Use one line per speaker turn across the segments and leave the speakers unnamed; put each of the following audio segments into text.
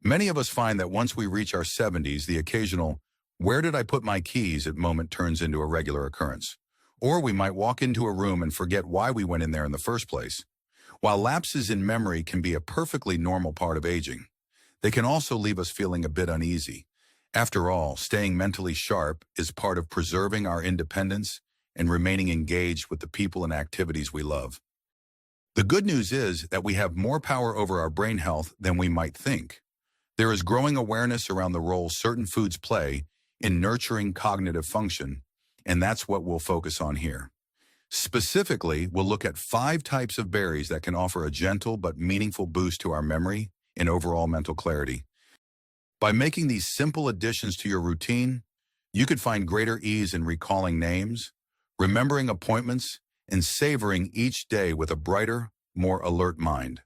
Many of us find that once we reach our 70s, the occasional, "Where did I put my keys?" at moment turns into a regular occurrence. Or we might walk into a room and forget why we went in there in the first place. While lapses in memory can be a perfectly normal part of aging, they can also leave us feeling a bit uneasy. After all, staying mentally sharp is part of preserving our independence and remaining engaged with the people and activities we love. The good news is that we have more power over our brain health than we might think. There is growing awareness around the role certain foods play in nurturing cognitive function, and that's what we'll focus on here. Specifically, we'll look at 5 types of berries that can offer a gentle but meaningful boost to our memory and overall mental clarity. By making these simple additions to your routine, you could find greater ease in recalling names, remembering appointments, and savoring each day with a brighter, more alert mind.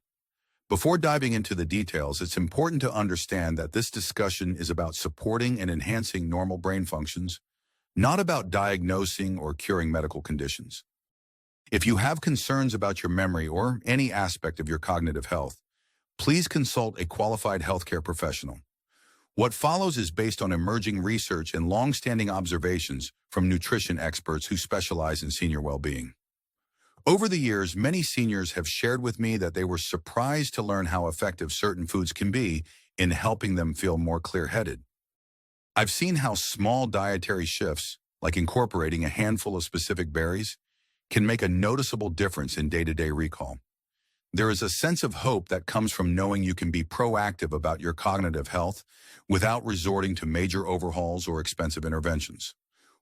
Before diving into the details, it's important to understand that this discussion is about supporting and enhancing normal brain functions, not about diagnosing or curing medical conditions. If you have concerns about your memory or any aspect of your cognitive health, please consult a qualified healthcare professional. What follows is based on emerging research and long-standing observations from nutrition experts who specialize in senior well-being. Over the years, many seniors have shared with me that they were surprised to learn how effective certain foods can be in helping them feel more clear-headed. I've seen how small dietary shifts, like incorporating a handful of specific berries, can make a noticeable difference in day-to-day recall. There is a sense of hope that comes from knowing you can be proactive about your cognitive health without resorting to major overhauls or expensive interventions.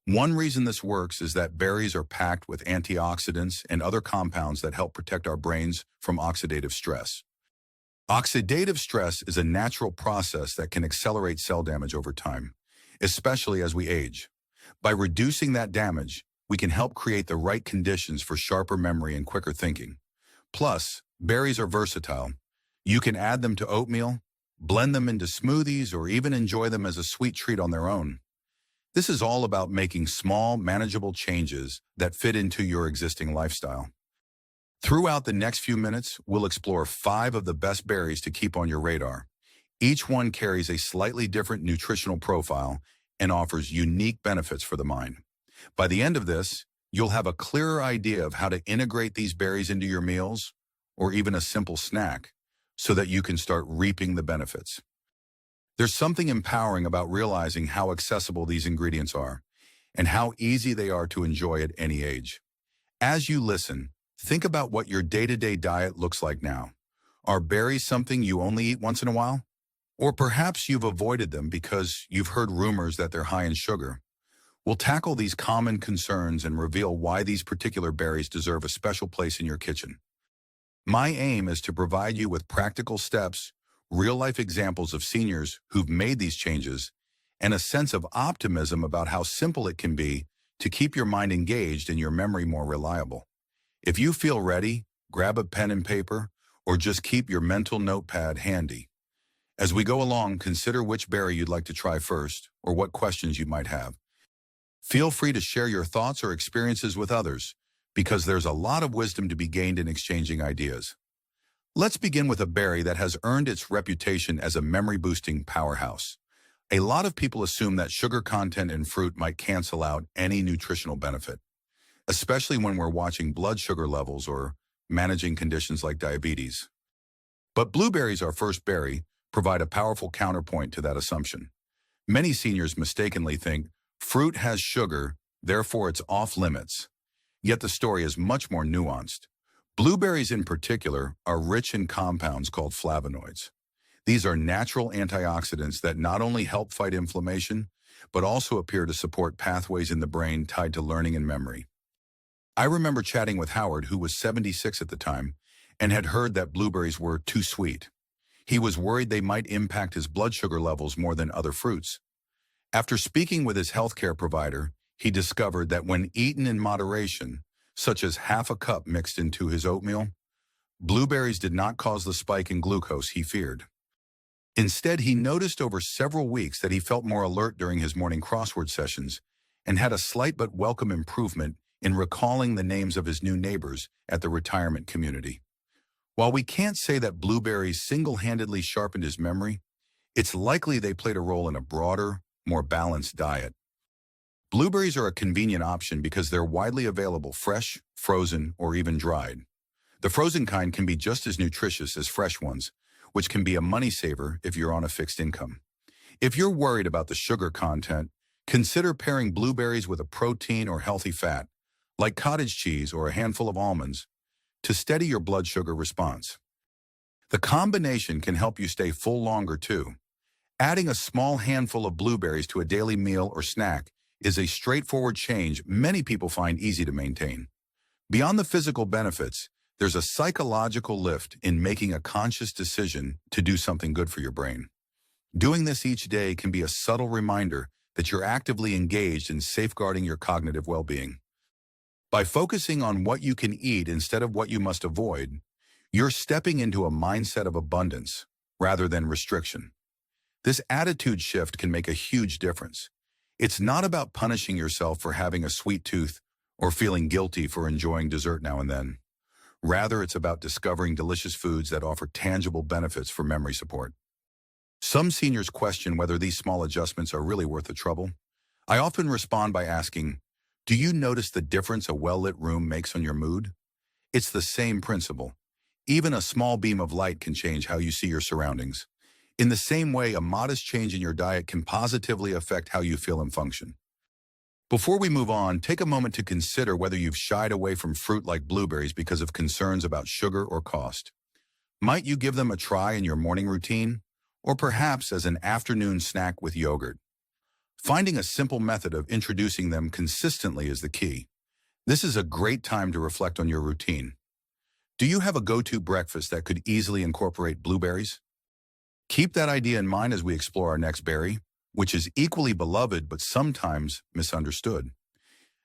One reason this works is that berries are packed with antioxidants and other compounds that help protect our brains from oxidative stress. Oxidative stress is a natural process that can accelerate cell damage over time, especially as we age. By reducing that damage, we can help create the right conditions for sharper memory and quicker thinking. Plus, berries are versatile. You can add them to oatmeal, blend them into smoothies, or even enjoy them as a sweet treat on their own. This is all about making small, manageable changes that fit into your existing lifestyle. Throughout the next few minutes, we'll explore 5 of the best berries to keep on your radar. Each one carries a slightly different nutritional profile and offers unique benefits for the mind. By the end of this, you'll have a clearer idea of how to integrate these berries into your meals or even a simple snack so that you can start reaping the benefits. There's something empowering about realizing how accessible these ingredients are and how easy they are to enjoy at any age. As you listen, think about what your day-to-day diet looks like now. Are berries something you only eat once in a while? Or perhaps you've avoided them because you've heard rumors that they're high in sugar. We'll tackle these common concerns and reveal why these particular berries deserve a special place in your kitchen. My aim is to provide you with practical steps, real-life examples of seniors who've made these changes, and a sense of optimism about how simple it can be to keep your mind engaged and your memory more reliable. If you feel ready, grab a pen and paper, or just keep your mental notepad handy. As we go along, consider which berry you'd like to try first, or what questions you might have. Feel free to share your thoughts or experiences with others, because there's a lot of wisdom to be gained in exchanging ideas. Let's begin with a berry that has earned its reputation as a memory-boosting powerhouse. A lot of people assume that sugar content in fruit might cancel out any nutritional benefit, especially when we're watching blood sugar levels or managing conditions like diabetes. But blueberries, our first berry, provide a powerful counterpoint to that assumption. Many seniors mistakenly think fruit has sugar, therefore it's off limits. Yet the story is much more nuanced. Blueberries in particular are rich in compounds called flavonoids. These are natural antioxidants that not only help fight inflammation, but also appear to support pathways in the brain tied to learning and memory. I remember chatting with Howard, who was 76 at the time, and had heard that blueberries were too sweet. He was worried they might impact his blood sugar levels more than other fruits. After speaking with his healthcare provider, he discovered that when eaten in moderation, such as half a cup mixed into his oatmeal, blueberries did not cause the spike in glucose he feared. Instead, he noticed over several weeks that he felt more alert during his morning crossword sessions and had a slight but welcome improvement in recalling the names of his new neighbors at the retirement community. While we can't say that blueberries single-handedly sharpened his memory, it's likely they played a role in a broader, more balanced diet. Blueberries are a convenient option because they're widely available fresh, frozen, or even dried. The frozen kind can be just as nutritious as fresh ones, which can be a money saver if you're on a fixed income. If you're worried about the sugar content, consider pairing blueberries with a protein or healthy fat, like cottage cheese or a handful of almonds, to steady your blood sugar response. The combination can help you stay full longer too. Adding a small handful of blueberries to a daily meal or snack is a straightforward change many people find easy to maintain. Beyond the physical benefits, there's a psychological lift in making a conscious decision to do something good for your brain. Doing this each day can be a subtle reminder that you're actively engaged in safeguarding your cognitive well-being. By focusing on what you can eat instead of what you must avoid, you're stepping into a mindset of abundance rather than restriction. This attitude shift can make a huge difference. It's not about punishing yourself for having a sweet tooth or feeling guilty for enjoying dessert now and then. Rather, it's about discovering delicious foods that offer tangible benefits for memory support. Some seniors question whether these small adjustments are really worth the trouble. I often respond by asking, do you notice the difference a well-lit room makes on your mood? It's the same principle. Even a small beam of light can change how you see your surroundings. In the same way, a modest change in your diet can positively affect how you feel and function. Before we move on, take a moment to consider whether you've shied away from fruit like blueberries because of concerns about sugar or cost. Might you give them a try in your morning routine, or perhaps as an afternoon snack with yogurt? Finding a simple method of introducing them consistently is the key. This is a great time to reflect on your routine. Do you have a go-to breakfast that could easily incorporate blueberries? Keep that idea in mind as we explore our next berry, which is equally beloved but sometimes misunderstood.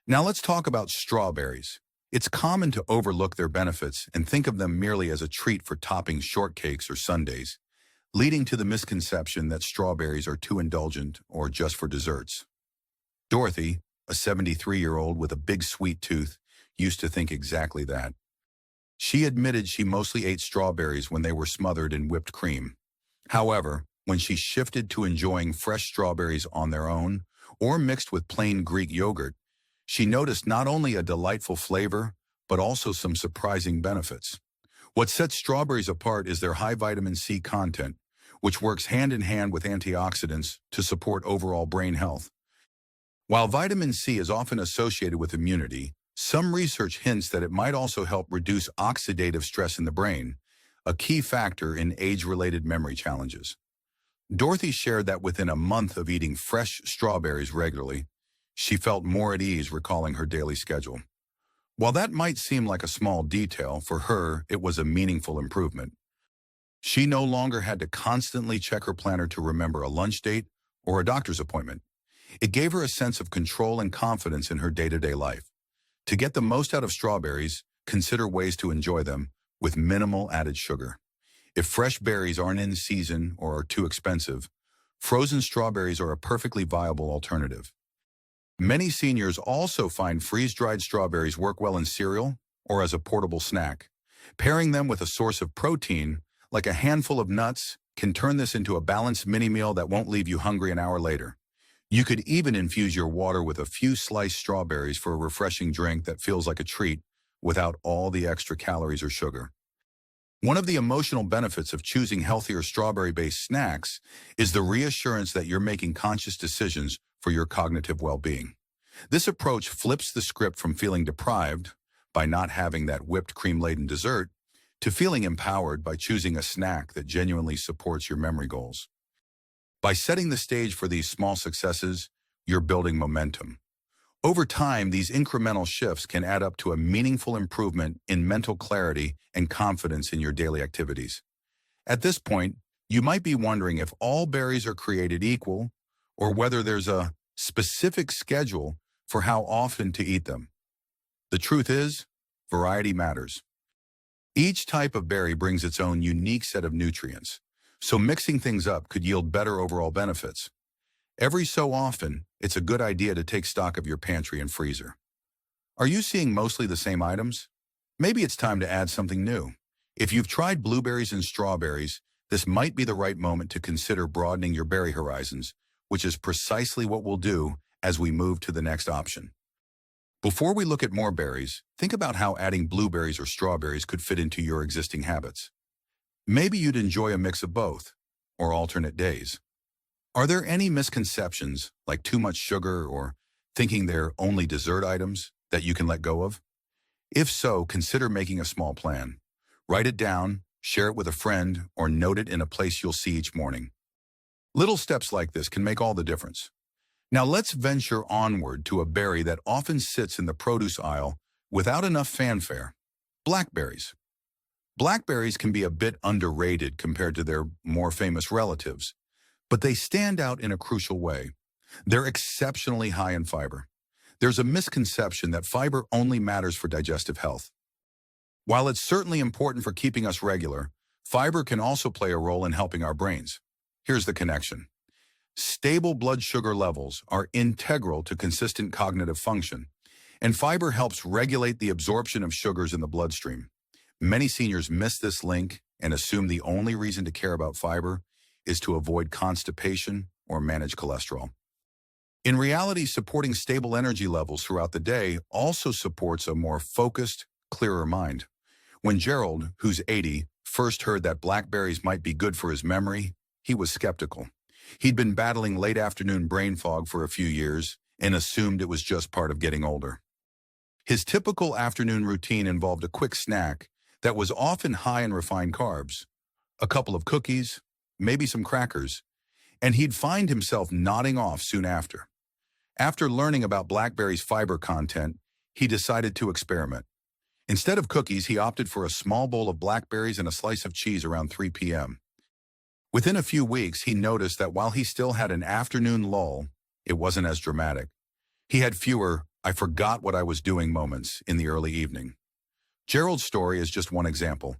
Now let's talk about strawberries. It's common to overlook their benefits and think of them merely as a treat for topping shortcakes or sundaes, leading to the misconception that strawberries are too indulgent or just for desserts. Dorothy, a 73-year-old with a big sweet tooth, used to think exactly that. She admitted she mostly ate strawberries when they were smothered in whipped cream. However, when she shifted to enjoying fresh strawberries on their own or mixed with plain Greek yogurt, she noticed not only a delightful flavor, but also some surprising benefits. What sets strawberries apart is their high vitamin C content, which works hand in hand with antioxidants to support overall brain health. While vitamin C is often associated with immunity, some research hints that it might also help reduce oxidative stress in the brain, a key factor in age-related memory challenges. Dorothy shared that within a month of eating fresh strawberries regularly, she felt more at ease recalling her daily schedule. While that might seem like a small detail, for her it was a meaningful improvement. She no longer had to constantly check her planner to remember a lunch date or a doctor's appointment. It gave her a sense of control and confidence in her day-to-day life. To get the most out of strawberries, consider ways to enjoy them with minimal added sugar. If fresh berries aren't in season or are too expensive, frozen strawberries are a perfectly viable alternative. Many seniors also find freeze-dried strawberries work well in cereal or as a portable snack. Pairing them with a source of protein, like a handful of nuts, can turn this into a balanced mini-meal that won't leave you hungry an hour later. You could even infuse your water with a few sliced strawberries for a refreshing drink that feels like a treat without all the extra calories or sugar. One of the emotional benefits of choosing healthier strawberry-based snacks is the reassurance that you're making conscious decisions for your cognitive well-being. This approach flips the script from feeling deprived by not having that whipped cream-laden dessert to feeling empowered by choosing a snack that genuinely supports your memory goals. By setting the stage for these small successes, you're building momentum. Over time, these incremental shifts can add up to a meaningful improvement in mental clarity and confidence in your daily activities. At this point, you might be wondering if all berries are created equal or whether there's a specific schedule for how often to eat them. The truth is, variety matters. Each type of berry brings its own unique set of nutrients, so mixing things up could yield better overall benefits. Every so often, it's a good idea to take stock of your pantry and freezer. Are you seeing mostly the same items? Maybe it's time to add something new. If you've tried blueberries and strawberries, this might be the right moment to consider broadening your berry horizons, which is precisely what we'll do as we move to the next option. Before we look at more berries, think about how adding blueberries or strawberries could fit into your existing habits. Maybe you'd enjoy a mix of both, or alternate days. Are there any misconceptions, like too much sugar or thinking they're only dessert items, that you can let go of? If so, consider making a small plan. Write it down, share it with a friend, or note it in a place you'll see each morning. Little steps like this can make all the difference. Now let's venture onward to a berry that often sits in the produce aisle without enough fanfare: blackberries. Blackberries can be a bit underrated compared to their more famous relatives, but they stand out in a crucial way. They're exceptionally high in fiber. There's a misconception that fiber only matters for digestive health. While it's certainly important for keeping us regular, fiber can also play a role in helping our brains. Here's the connection. Stable blood sugar levels are integral to consistent cognitive function, and fiber helps regulate the absorption of sugars in the bloodstream. Many seniors miss this link and assume the only reason to care about fiber is to avoid constipation or manage cholesterol. In reality, supporting stable energy levels throughout the day also supports a more focused, clearer mind. When Gerald, who's 80, first heard that blackberries might be good for his memory, he was skeptical. He'd been battling late afternoon brain fog for a few years and assumed it was just part of getting older. His typical afternoon routine involved a quick snack that was often high in refined carbs, a couple of cookies, maybe some crackers, and he'd find himself nodding off soon after. After learning about blackberries' fiber content, he decided to experiment. Instead of cookies, he opted for a small bowl of blackberries and a slice of cheese around 3 p.m. Within a few weeks, he noticed that while he still had an afternoon lull, it wasn't as dramatic. He had fewer "I forgot what I was doing" moments in the early evening. Gerald's story is just one example,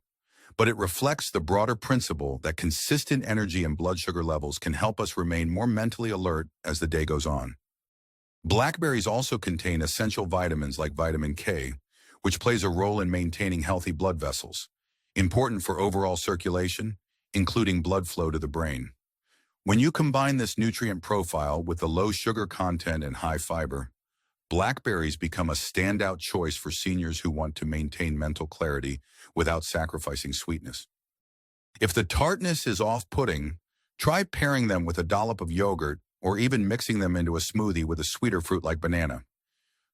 but it reflects the broader principle that consistent energy and blood sugar levels can help us remain more mentally alert as the day goes on. Blackberries also contain essential vitamins like vitamin K, which plays a role in maintaining healthy blood vessels, important for overall circulation, including blood flow to the brain. When you combine this nutrient profile with the low sugar content and high fiber, blackberries become a standout choice for seniors who want to maintain mental clarity without sacrificing sweetness. If the tartness is off-putting, try pairing them with a dollop of yogurt or even mixing them into a smoothie with a sweeter fruit like banana.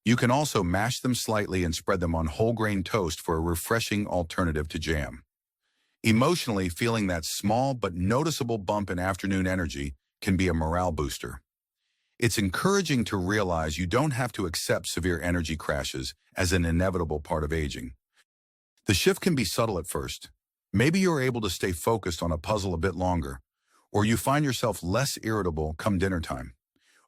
You can also mash them slightly and spread them on whole grain toast for a refreshing alternative to jam. Emotionally, feeling that small but noticeable bump in afternoon energy can be a morale booster. It's encouraging to realize you don't have to accept severe energy crashes as an inevitable part of aging. The shift can be subtle at first. Maybe you're able to stay focused on a puzzle a bit longer, or you find yourself less irritable come dinner time.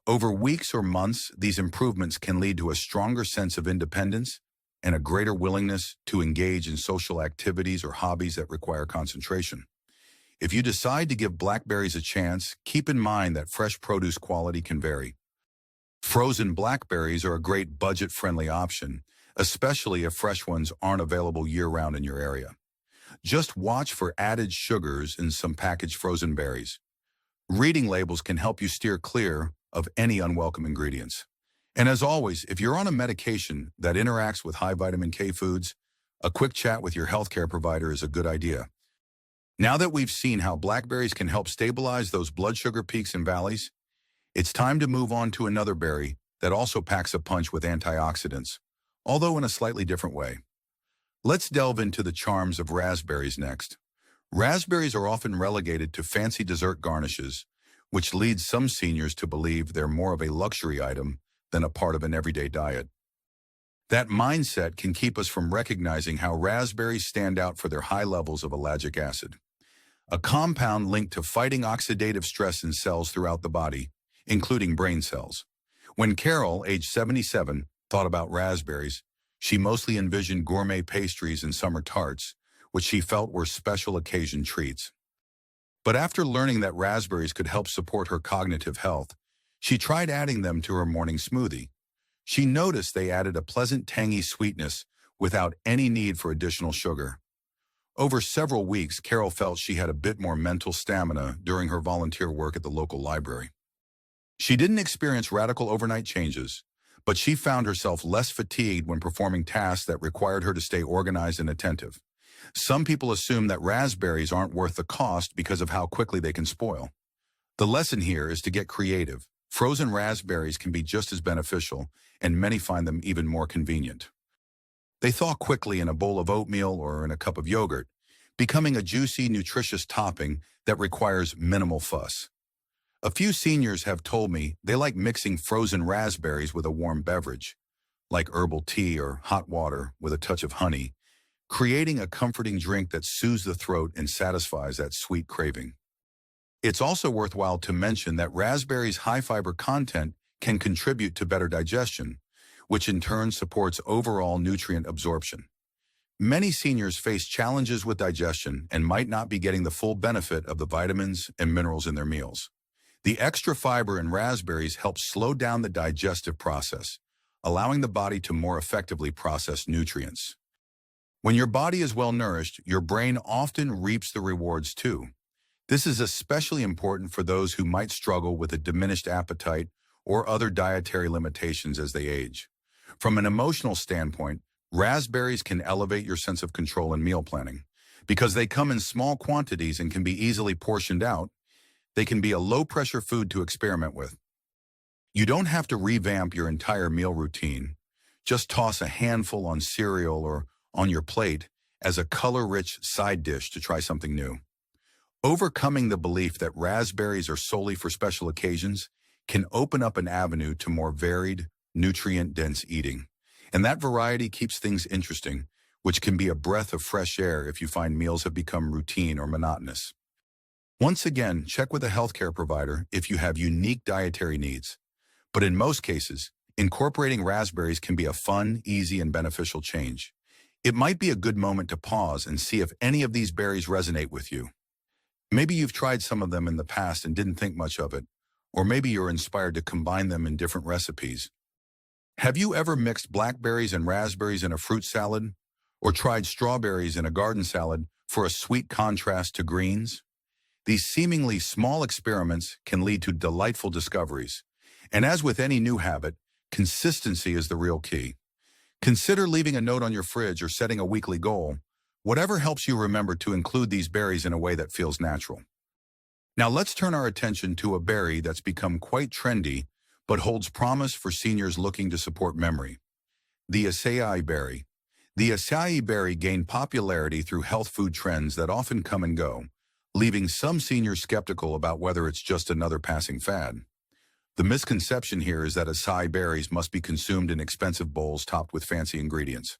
Over weeks or months, these improvements can lead to a stronger sense of independence and a greater willingness to engage in social activities or hobbies that require concentration. If you decide to give blackberries a chance, keep in mind that fresh produce quality can vary. Frozen blackberries are a great budget-friendly option, especially if fresh ones aren't available year-round in your area. Just watch for added sugars in some packaged frozen berries. Reading labels can help you steer clear of any unwelcome ingredients. And as always, if you're on a medication that interacts with high vitamin K foods, a quick chat with your healthcare provider is a good idea. Now that we've seen how blackberries can help stabilize those blood sugar peaks and valleys, it's time to move on to another berry that also packs a punch with antioxidants, although in a slightly different way. Let's delve into the charms of raspberries next. Raspberries are often relegated to fancy dessert garnishes, which leads some seniors to believe they're more of a luxury item than a part of an everyday diet. That mindset can keep us from recognizing how raspberries stand out for their high levels of ellagic acid, a compound linked to fighting oxidative stress in cells throughout the body, including brain cells. When Carol, age 77, thought about raspberries, she mostly envisioned gourmet pastries and summer tarts, which she felt were special occasion treats. But after learning that raspberries could help support her cognitive health, she tried adding them to her morning smoothie. She noticed they added a pleasant tangy sweetness without any need for additional sugar. Over several weeks, Carol felt she had a bit more mental stamina during her volunteer work at the local library. She didn't experience radical overnight changes, but she found herself less fatigued when performing tasks that required her to stay organized and attentive. Some people assume that raspberries aren't worth the cost because of how quickly they can spoil. The lesson here is to get creative. Frozen raspberries can be just as beneficial, and many find them even more convenient. They thaw quickly in a bowl of oatmeal or in a cup of yogurt, becoming a juicy, nutritious topping that requires minimal fuss. A few seniors have told me they like mixing frozen raspberries with a warm beverage, like herbal tea or hot water with a touch of honey, creating a comforting drink that soothes the throat and satisfies that sweet craving. It's also worthwhile to mention that raspberries' high fiber content can contribute to better digestion, which in turn supports overall nutrient absorption. Many seniors face challenges with digestion and might not be getting the full benefit of the vitamins and minerals in their meals. The extra fiber in raspberries helps slow down the digestive process, allowing the body to more effectively process nutrients. When your body is well nourished, your brain often reaps the rewards too. This is especially important for those who might struggle with a diminished appetite or other dietary limitations as they age. From an emotional standpoint, raspberries can elevate your sense of control in meal planning. Because they come in small quantities and can be easily portioned out, they can be a low-pressure food to experiment with. You don't have to revamp your entire meal routine. Just toss a handful on cereal or on your plate as a color-rich side dish to try something new. Overcoming the belief that raspberries are solely for special occasions can open up an avenue to more varied, nutrient-dense eating. And that variety keeps things interesting, which can be a breath of fresh air if you find meals have become routine or monotonous. Once again, check with a healthcare provider if you have unique dietary needs. But in most cases, incorporating raspberries can be a fun, easy, and beneficial change. It might be a good moment to pause and see if any of these berries resonate with you. Maybe you've tried some of them in the past and didn't think much of it, or maybe you're inspired to combine them in different recipes. Have you ever mixed blackberries and raspberries in a fruit salad, or tried strawberries in a garden salad for a sweet contrast to greens? These seemingly small experiments can lead to delightful discoveries. And as with any new habit, consistency is the real key. Consider leaving a note on your fridge or setting a weekly goal, whatever helps you remember to include these berries in a way that feels natural. Now let's turn our attention to a berry that's become quite trendy, but holds promise for seniors looking to support memory. The acai berry. The acai berry gained popularity through health food trends that often come and go, leaving some seniors skeptical about whether it's just another passing fad. The misconception here is that acai berries must be consumed in expensive bowls topped with fancy ingredients.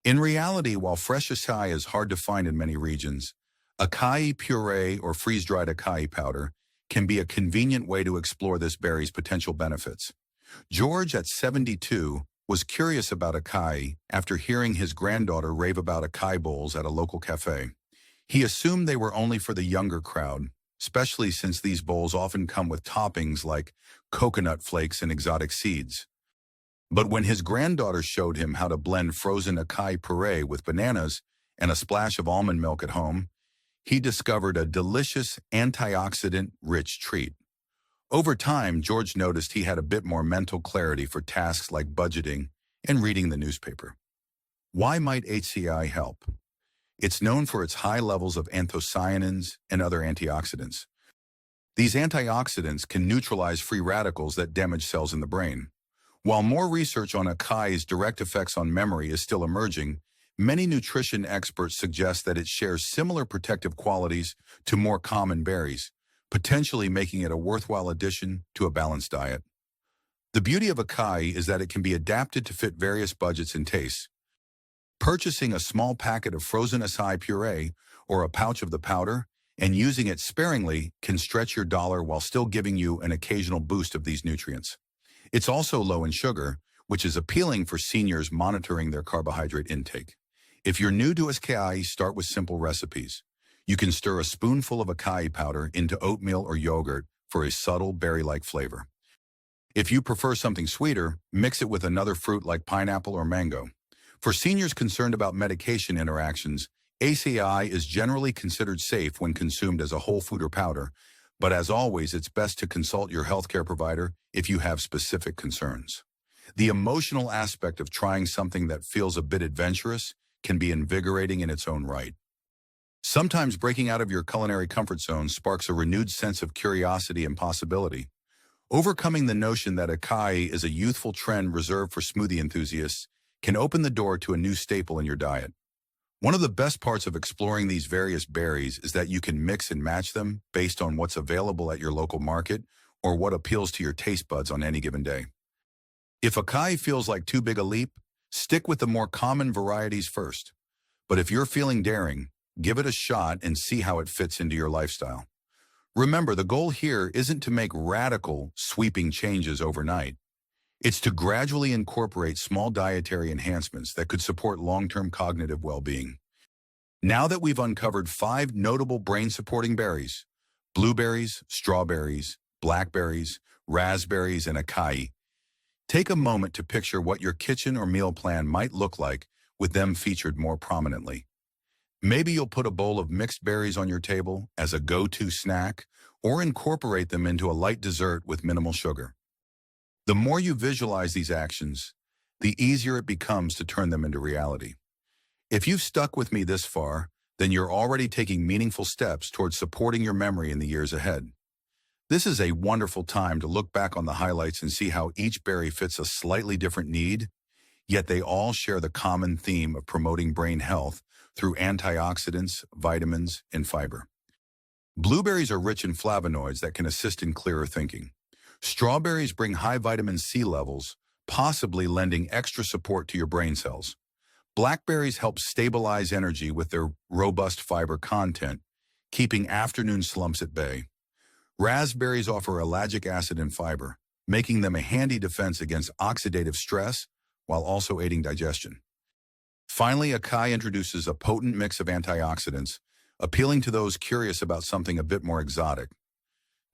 In reality, while fresh acai is hard to find in many regions, acai puree or freeze-dried acai powder can be a convenient way to explore this berry's potential benefits. George, at 72, was curious about acai after hearing his granddaughter rave about acai bowls at a local cafe. He assumed they were only for the younger crowd, especially since these bowls often come with toppings like coconut flakes and exotic seeds. But when his granddaughter showed him how to blend frozen acai puree with bananas and a splash of almond milk at home, he discovered a delicious, antioxidant-rich treat. Over time, George noticed he had a bit more mental clarity for tasks like budgeting and reading the newspaper. Why might HCI help? It's known for its high levels of anthocyanins and other antioxidants. These antioxidants can neutralize free radicals that damage cells in the brain. While more research on acai's direct effects on memory is still emerging, many nutrition experts suggest that it shares similar protective qualities to more common berries, potentially making it a worthwhile addition to a balanced diet. The beauty of acai is that it can be adapted to fit various budgets and tastes. Purchasing a small packet of frozen acai puree or a pouch of the powder and using it sparingly can stretch your dollar while still giving you an occasional boost of these nutrients. It's also low in sugar, which is appealing for seniors monitoring their carbohydrate intake. If you're new to acai, start with simple recipes. You can stir a spoonful of acai powder into oatmeal or yogurt for a subtle berry-like flavor. If you prefer something sweeter, mix it with another fruit like pineapple or mango. For seniors concerned about medication interactions, ACI is generally considered safe when consumed as a whole food or powder, but as always, it's best to consult your healthcare provider if you have specific concerns. The emotional aspect of trying something that feels a bit adventurous can be invigorating in its own right. Sometimes breaking out of your culinary comfort zone sparks a renewed sense of curiosity and possibility. Overcoming the notion that acai is a youthful trend reserved for smoothie enthusiasts can open the door to a new staple in your diet. One of the best parts of exploring these various berries is that you can mix and match them based on what's available at your local market or what appeals to your taste buds on any given day. If acai feels like too big a leap, stick with the more common varieties first. But if you're feeling daring, give it a shot and see how it fits into your lifestyle. Remember, the goal here isn't to make radical, sweeping changes overnight. It's to gradually incorporate small dietary enhancements that could support long-term cognitive well-being. Now that we've uncovered 5 notable brain-supporting berries, blueberries, strawberries, blackberries, raspberries, and acai, take a moment to picture what your kitchen or meal plan might look like with them featured more prominently. Maybe you'll put a bowl of mixed berries on your table as a go-to snack or incorporate them into a light dessert with minimal sugar. The more you visualize these actions, the easier it becomes to turn them into reality. If you've stuck with me this far, then you're already taking meaningful steps towards supporting your memory in the years ahead. This is a wonderful time to look back on the highlights and see how each berry fits a slightly different need, yet they all share the common theme of promoting brain health through antioxidants, vitamins, and fiber. Blueberries are rich in flavonoids that can assist in clearer thinking. Strawberries bring high vitamin C levels, possibly lending extra support to your brain cells. Blackberries help stabilize energy with their robust fiber content, keeping afternoon slumps at bay. Raspberries offer ellagic acid and fiber, making them a handy defense against oxidative stress while also aiding digestion. Finally, acai introduces a potent mix of antioxidants, appealing to those curious about something a bit more exotic.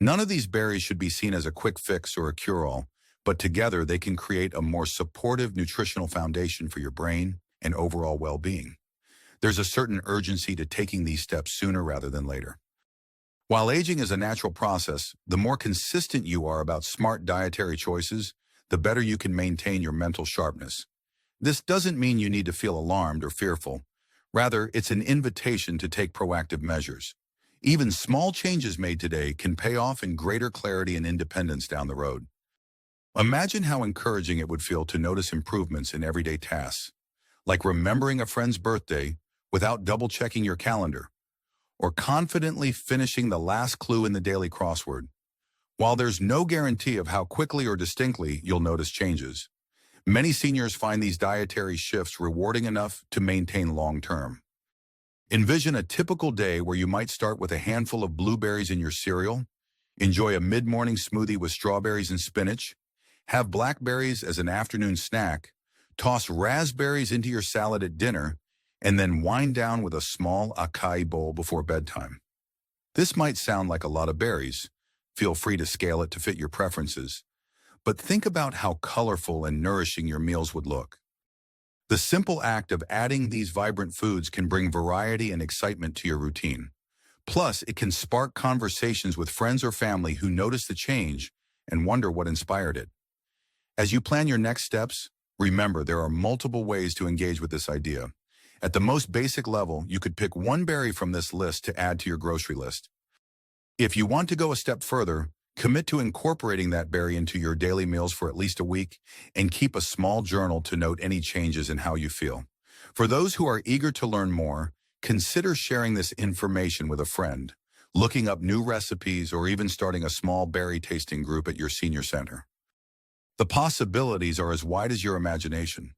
None of these berries should be seen as a quick fix or a cure-all, but together they can create a more supportive nutritional foundation for your brain and overall well-being. There's a certain urgency to taking these steps sooner rather than later. While aging is a natural process, the more consistent you are about smart dietary choices, the better you can maintain your mental sharpness. This doesn't mean you need to feel alarmed or fearful. Rather, it's an invitation to take proactive measures. Even small changes made today can pay off in greater clarity and independence down the road. Imagine how encouraging it would feel to notice improvements in everyday tasks, like remembering a friend's birthday without double-checking your calendar, or confidently finishing the last clue in the daily crossword. While there's no guarantee of how quickly or distinctly you'll notice changes, many seniors find these dietary shifts rewarding enough to maintain long-term. Envision a typical day where you might start with a handful of blueberries in your cereal, enjoy a mid-morning smoothie with strawberries and spinach, have blackberries as an afternoon snack, toss raspberries into your salad at dinner, and then wind down with a small acai bowl before bedtime. This might sound like a lot of berries. Feel free to scale it to fit your preferences. But think about how colorful and nourishing your meals would look. The simple act of adding these vibrant foods can bring variety and excitement to your routine. Plus, it can spark conversations with friends or family who notice the change and wonder what inspired it. As you plan your next steps, remember there are multiple ways to engage with this idea. At the most basic level, you could pick one berry from this list to add to your grocery list. If you want to go a step further, commit to incorporating that berry into your daily meals for at least a week and keep a small journal to note any changes in how you feel. For those who are eager to learn more, consider sharing this information with a friend, looking up new recipes, or even starting a small berry tasting group at your senior center. The possibilities are as wide as your imagination.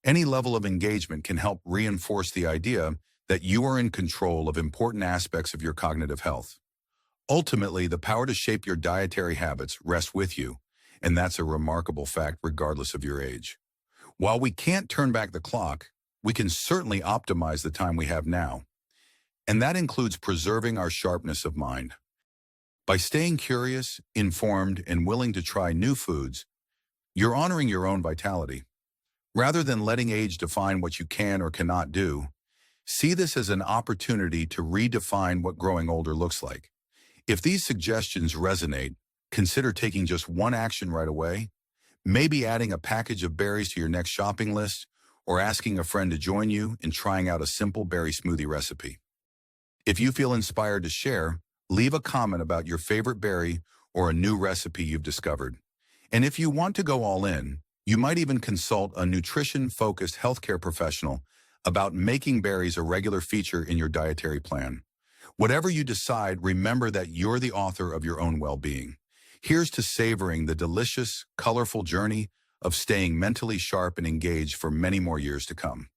Any level of engagement can help reinforce the idea that you are in control of important aspects of your cognitive health. Ultimately, the power to shape your dietary habits rests with you, and that's a remarkable fact regardless of your age. While we can't turn back the clock, we can certainly optimize the time we have now, and that includes preserving our sharpness of mind. By staying curious, informed, and willing to try new foods, you're honoring your own vitality. Rather than letting age define what you can or cannot do, See this as an opportunity to redefine what growing older looks like. If these suggestions resonate, consider taking just one action right away, maybe adding a package of berries to your next shopping list, or asking a friend to join you in trying out a simple berry smoothie recipe. If you feel inspired to share, leave a comment about your favorite berry or a new recipe you've discovered. And if you want to go all in, you might even consult a nutrition-focused healthcare professional about making berries a regular feature in your dietary plan. Whatever you decide, remember that you're the author of your own well-being. Here's to savoring the delicious, colorful journey of staying mentally sharp and engaged for many more years to come.